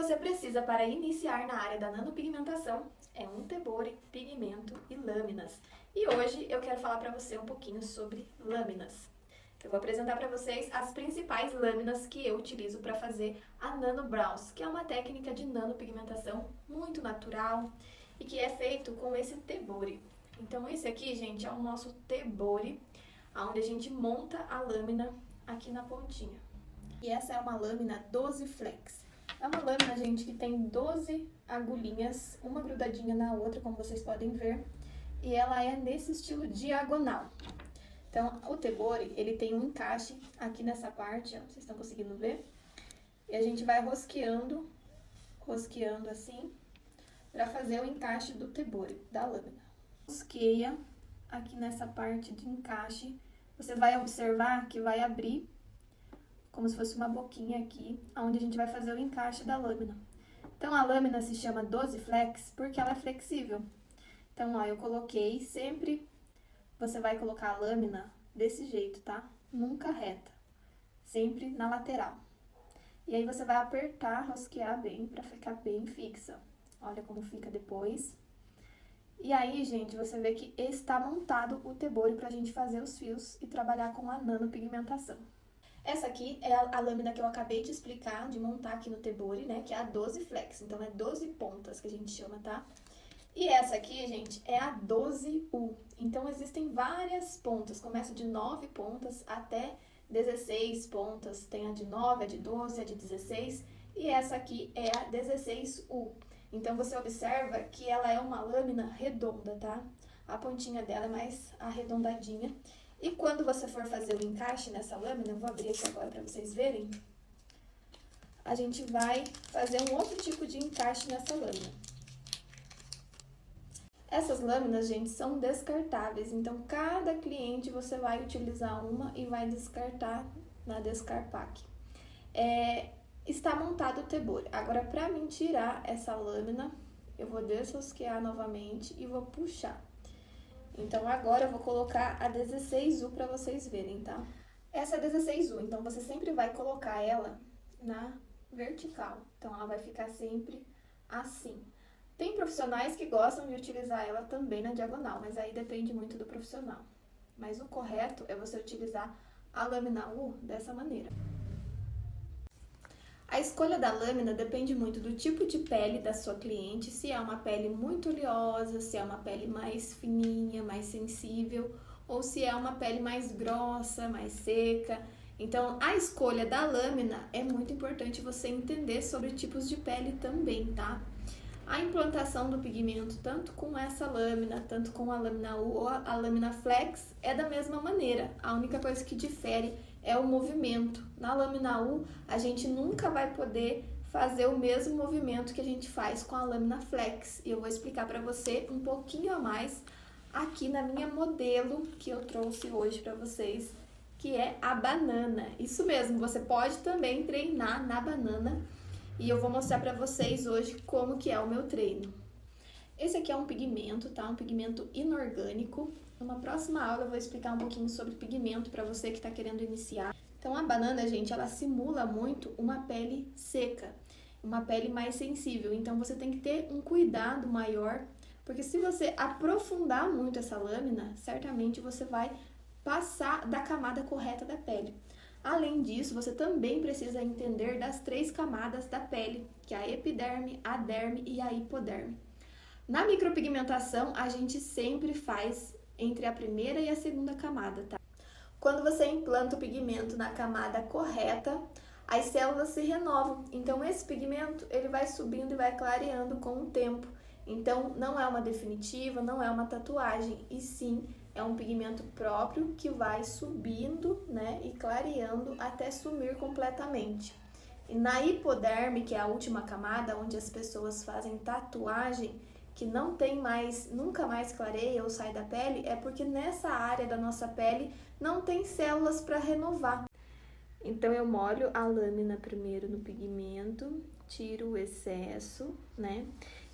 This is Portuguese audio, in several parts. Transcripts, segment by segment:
você precisa para iniciar na área da nanopigmentação é um tebore, pigmento e lâminas. E hoje eu quero falar para você um pouquinho sobre lâminas. Eu vou apresentar para vocês as principais lâminas que eu utilizo para fazer a Nano Brows, que é uma técnica de nanopigmentação muito natural e que é feito com esse tebore. Então esse aqui, gente, é o nosso tebore, onde a gente monta a lâmina aqui na pontinha. E essa é uma lâmina 12 flex. É uma lâmina, gente, que tem 12 agulhinhas, uma grudadinha na outra, como vocês podem ver. E ela é nesse estilo diagonal. Então, o tebore, ele tem um encaixe aqui nessa parte, ó, vocês estão conseguindo ver? E a gente vai rosqueando assim, para fazer o encaixe do tebore, da lâmina. Rosqueia aqui nessa parte de encaixe. Você vai observar que vai abrir como se fosse uma boquinha aqui, onde a gente vai fazer o encaixe da lâmina. Então, a lâmina se chama 12 flex porque ela é flexível. Então, ó, eu coloquei, sempre você vai colocar a lâmina desse jeito, tá? Nunca reta, sempre na lateral. E aí, você vai apertar, rosquear bem, pra ficar bem fixa. Olha como fica depois. E aí, gente, você vê que está montado o tebore pra gente fazer os fios e trabalhar com a nanopigmentação. Essa aqui é a lâmina que eu acabei de explicar, de montar aqui no tebore, né? Que é a 12 flex, então é 12 pontas que a gente chama, tá? E essa aqui, gente, é a 12U. Então, existem várias pontas, começa de 9 pontas até 16 pontas. Tem a de 9, a de 12, a de 16 e essa aqui é a 16U. Então, você observa que ela é uma lâmina redonda, tá? A pontinha dela é mais arredondadinha. E quando você for fazer o encaixe nessa lâmina, eu vou abrir aqui agora para vocês verem, a gente vai fazer um outro tipo de encaixe nessa lâmina. Essas lâminas, gente, são descartáveis, então cada cliente você vai utilizar uma e vai descartar na Descarpac. Está montado o tebore. Agora, para mim tirar essa lâmina, eu vou desrosquear novamente e vou puxar. Então, agora eu vou colocar a 16U para vocês verem, tá? Essa é a 16U, então você sempre vai colocar ela na vertical. Então, ela vai ficar sempre assim. Tem profissionais que gostam de utilizar ela também na diagonal, mas aí depende muito do profissional. Mas o correto é você utilizar a lâmina U dessa maneira. A escolha da lâmina depende muito do tipo de pele da sua cliente, se é uma pele muito oleosa, se é uma pele mais fininha, mais sensível, ou se é uma pele mais grossa, mais seca. Então, a escolha da lâmina é muito importante você entender sobre tipos de pele também, tá? A implantação do pigmento, tanto com essa lâmina, tanto com a lâmina U ou a lâmina flex, é da mesma maneira. A única coisa que difere é o movimento. Na lâmina U, a gente nunca vai poder fazer o mesmo movimento que a gente faz com a lâmina flex. E eu vou explicar para você um pouquinho a mais aqui na minha modelo que eu trouxe hoje para vocês, que é a banana. Isso mesmo, você pode também treinar na banana. E eu vou mostrar pra vocês hoje como que é o meu treino. Esse aqui é um pigmento, tá? Um pigmento inorgânico. Numa próxima aula eu vou explicar um pouquinho sobre pigmento pra você que tá querendo iniciar. Então, a banana, gente, ela simula muito uma pele seca, uma pele mais sensível. Então, você tem que ter um cuidado maior, porque se você aprofundar muito essa lâmina, certamente você vai passar da camada correta da pele. Além disso, você também precisa entender das 3 camadas da pele, que é a epiderme, a derme e a hipoderme. Na micropigmentação, a gente sempre faz entre a primeira e a segunda camada, tá? Quando você implanta o pigmento na camada correta, as células se renovam. Então, esse pigmento, ele vai subindo e vai clareando com o tempo. Então, não é uma definitiva, não é uma tatuagem, e sim é um pigmento próprio que vai subindo, né, e clareando até sumir completamente. E na hipoderme, que é a última camada, onde as pessoas fazem tatuagem, que não tem mais, nunca mais clareia ou sai da pele, é porque nessa área da nossa pele não tem células para renovar. Então, eu molho a lâmina primeiro no pigmento, tiro o excesso, né?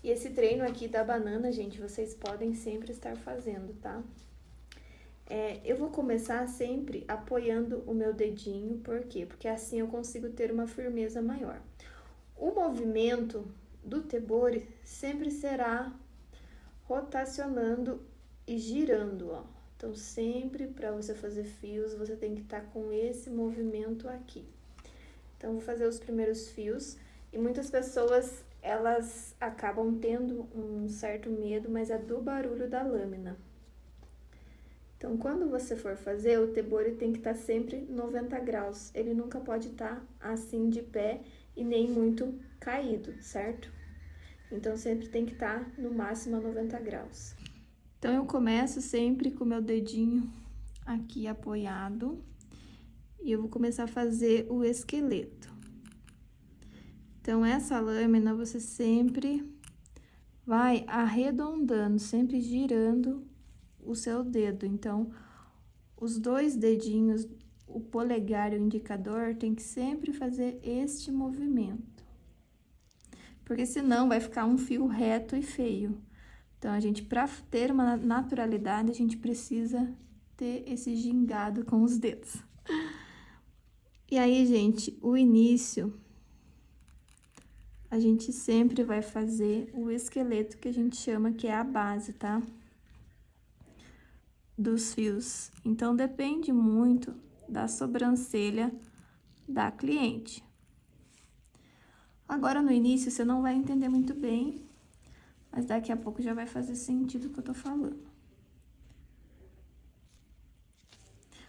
E esse treino aqui da banana, gente, vocês podem sempre estar fazendo, tá? Eu vou começar sempre apoiando o meu dedinho, por quê? Porque assim eu consigo ter uma firmeza maior. O movimento do tebori sempre será rotacionando e girando, ó. Então, sempre para você fazer fios, você tem que estar com esse movimento aqui. Então, vou fazer os primeiros fios. E muitas pessoas, elas acabam tendo um certo medo, mas é do barulho da lâmina. Então, quando você for fazer, o tebori tem que estar sempre 90 graus. Ele nunca pode estar assim de pé e nem muito caído, certo? Então, sempre tem que estar no máximo a 90 graus. Então, eu começo sempre com o meu dedinho aqui apoiado e eu vou começar a fazer o esqueleto. Então, essa lâmina você sempre vai arredondando, sempre girando o seu dedo. Então, os dois dedinhos, o polegar e o indicador, tem que sempre fazer este movimento. Porque senão vai ficar um fio reto e feio. Então, a gente, para ter uma naturalidade, a gente precisa ter esse gingado com os dedos. E aí, gente, o início, a gente sempre vai fazer o esqueleto, que a gente chama que é a base, tá? Dos fios. Então, depende muito da sobrancelha da cliente. Agora, no início, você não vai entender muito bem, mas daqui a pouco já vai fazer sentido o que eu tô falando.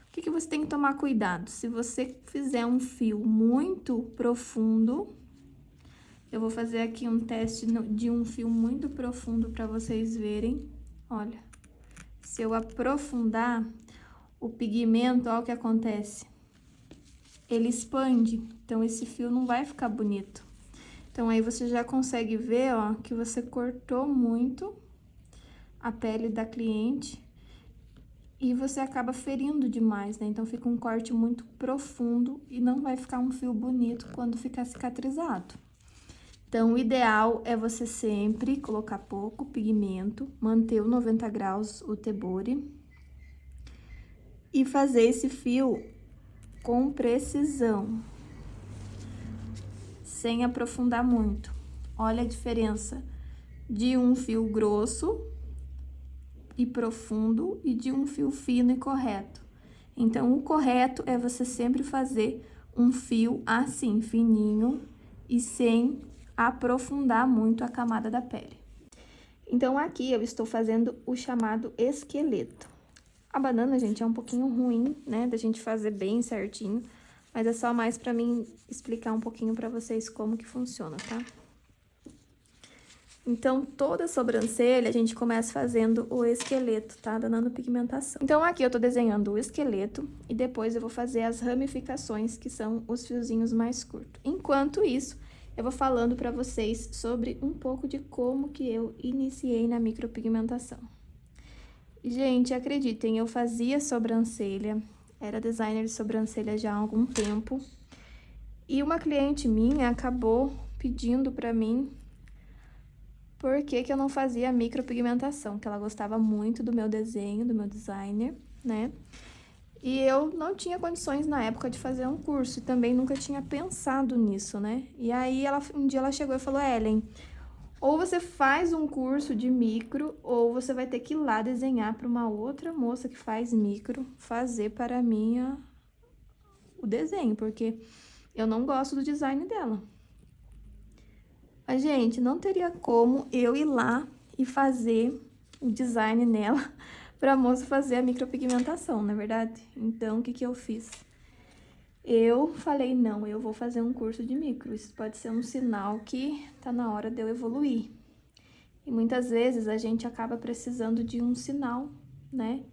O que você tem que tomar cuidado? Se você fizer um fio muito profundo, eu vou fazer aqui um teste de um fio muito profundo para vocês verem. Olha, se eu aprofundar o pigmento, olha o que acontece. Ele expande, então esse fio não vai ficar bonito. Então, aí você já consegue ver, ó, que você cortou muito a pele da cliente e você acaba ferindo demais, né? Então, fica um corte muito profundo e não vai ficar um fio bonito quando ficar cicatrizado. Então, o ideal é você sempre colocar pouco pigmento, manter o 90 graus, o tebori, e fazer esse fio com precisão, sem aprofundar muito. Olha a diferença de um fio grosso e profundo e de um fio fino e correto. Então, o correto é você sempre fazer um fio assim, fininho e sem aprofundar muito a camada da pele. Então, aqui eu estou fazendo o chamado esqueleto. A banana, gente, é um pouquinho ruim, né, da gente fazer bem certinho, mas é só mais pra mim explicar um pouquinho pra vocês como que funciona, tá? Então, toda a sobrancelha, a gente começa fazendo o esqueleto, tá? Dando pigmentação. Então, aqui eu tô desenhando o esqueleto e depois eu vou fazer as ramificações, que são os fiozinhos mais curtos. Enquanto isso, eu vou falando pra vocês sobre um pouco de como que eu iniciei na micropigmentação. Gente, acreditem, eu fazia sobrancelha, era designer de sobrancelha já há algum tempo. E uma cliente minha acabou pedindo pra mim por que eu não fazia micropigmentação, que ela gostava muito do meu desenho, do meu designer, né? E eu não tinha condições na época de fazer um curso, e também nunca tinha pensado nisso, né? E aí, um dia ela chegou e falou, Ellen, ou você faz um curso de micro, ou você vai ter que ir lá desenhar para uma outra moça que faz micro, fazer para mim o desenho, porque eu não gosto do design dela. Mas, gente, não teria como eu ir lá e fazer o design nela para a moça fazer a micropigmentação, não é verdade? Então, o que eu fiz? Eu falei, não, eu vou fazer um curso de micro. Isso pode ser um sinal que tá na hora de eu evoluir. E muitas vezes a gente acaba precisando de um sinal, né?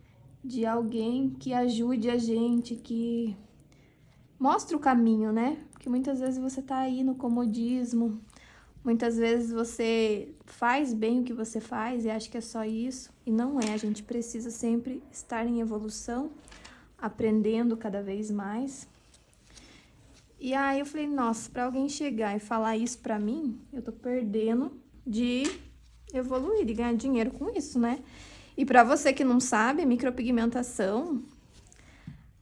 De alguém que ajude a gente, que mostre o caminho, né? Porque muitas vezes você tá aí no comodismo, muitas vezes você faz bem o que você faz e acha que é só isso. E não é, a gente precisa sempre estar em evolução, aprendendo cada vez mais. E aí eu falei, nossa, pra alguém chegar e falar isso pra mim, eu tô perdendo de evoluir, de ganhar dinheiro com isso, né? E pra você que não sabe, a micropigmentação,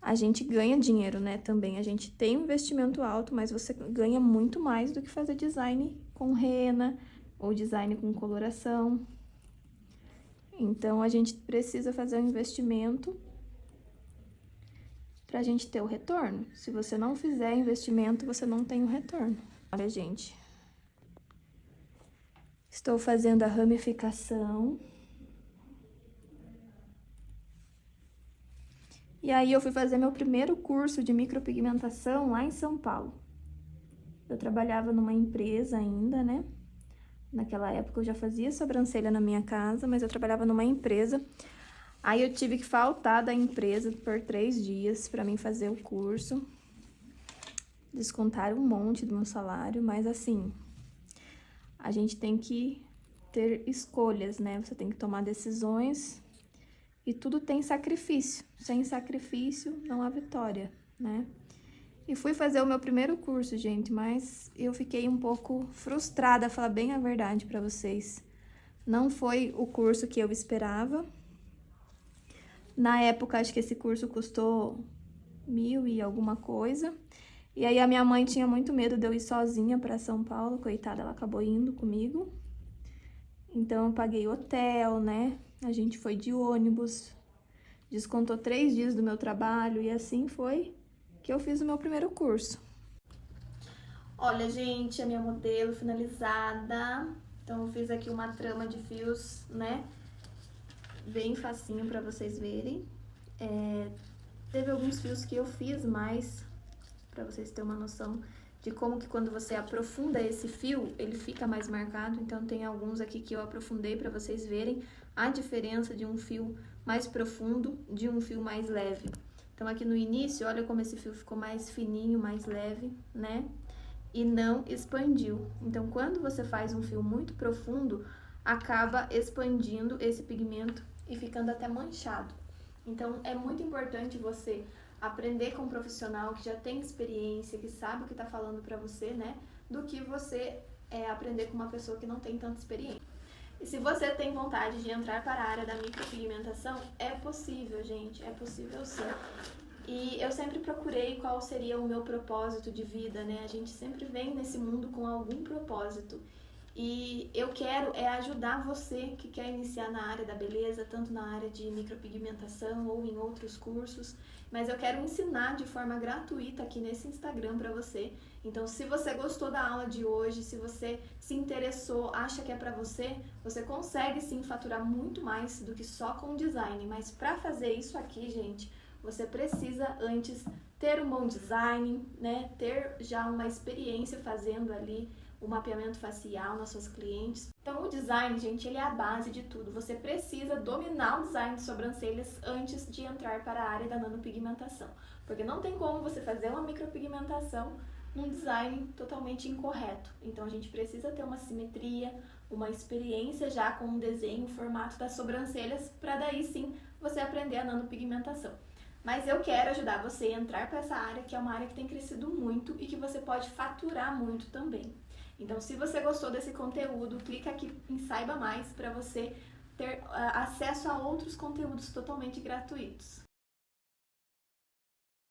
a gente ganha dinheiro, né, também. A gente tem um investimento alto, mas você ganha muito mais do que fazer design com rena ou design com coloração. Então, a gente precisa fazer um investimento para a gente ter o retorno. Se você não fizer investimento, você não tem o retorno. Olha, gente, estou fazendo a ramificação. E aí eu fui fazer meu primeiro curso de micropigmentação lá em São Paulo. Eu trabalhava numa empresa ainda, né? Naquela época eu já fazia sobrancelha na minha casa, mas eu trabalhava numa empresa. Aí eu tive que faltar da empresa por 3 dias para mim fazer o curso. Descontaram um monte do meu salário, mas assim, a gente tem que ter escolhas, né? Você tem que tomar decisões e tudo tem sacrifício. Sem sacrifício não há vitória, né? E fui fazer o meu primeiro curso, gente, mas eu fiquei um pouco frustrada, falar bem a verdade pra vocês. Não foi o curso que eu esperava. Na época, acho que esse curso custou 1.000 e alguma coisa. E aí a minha mãe tinha muito medo de eu ir sozinha pra São Paulo, coitada, ela acabou indo comigo. Então eu paguei hotel, né? A gente foi de ônibus, descontou 3 dias do meu trabalho e assim foi que eu fiz o meu primeiro curso. Olha, gente, a minha modelo finalizada. Então eu fiz aqui uma trama de fios, né? Bem facinho pra vocês verem. Teve alguns fios que eu fiz mais, pra vocês terem uma noção de como que quando você aprofunda esse fio, ele fica mais marcado. Então tem alguns aqui que eu aprofundei pra vocês verem a diferença de um fio mais profundo de um fio mais leve. Então aqui no início, olha como esse fio ficou mais fininho, mais leve, né? E não expandiu. Então quando você faz um fio muito profundo, acaba expandindo esse pigmento e ficando até manchado. Então é muito importante você aprender com um profissional que já tem experiência, que sabe o que tá falando pra você, né? Do que você aprender com uma pessoa que não tem tanta experiência. E se você tem vontade de entrar para a área da micropigmentação, é possível, gente, é possível sim. E eu sempre procurei qual seria o meu propósito de vida, né? A gente sempre vem nesse mundo com algum propósito. E eu quero ajudar você que quer iniciar na área da beleza, tanto na área de micropigmentação ou em outros cursos, mas eu quero ensinar de forma gratuita aqui nesse Instagram para você. Então, se você gostou da aula de hoje, se você se interessou, acha que é para você, você consegue sim faturar muito mais do que só com design, mas para fazer isso aqui, gente, você precisa antes ter um bom design, né? Ter já uma experiência fazendo ali o mapeamento facial nas suas clientes. Então o design, gente, ele é a base de tudo. Você precisa dominar o design de sobrancelhas antes de entrar para a área da nanopigmentação. Porque não tem como você fazer uma micropigmentação num design totalmente incorreto. Então a gente precisa ter uma simetria, uma experiência já com o desenho, o formato das sobrancelhas, para daí sim você aprender a nanopigmentação. Mas eu quero ajudar você a entrar para essa área, que é uma área que tem crescido muito e que você pode faturar muito também. Então, se você gostou desse conteúdo, clica aqui em Saiba Mais para você ter acesso a outros conteúdos totalmente gratuitos.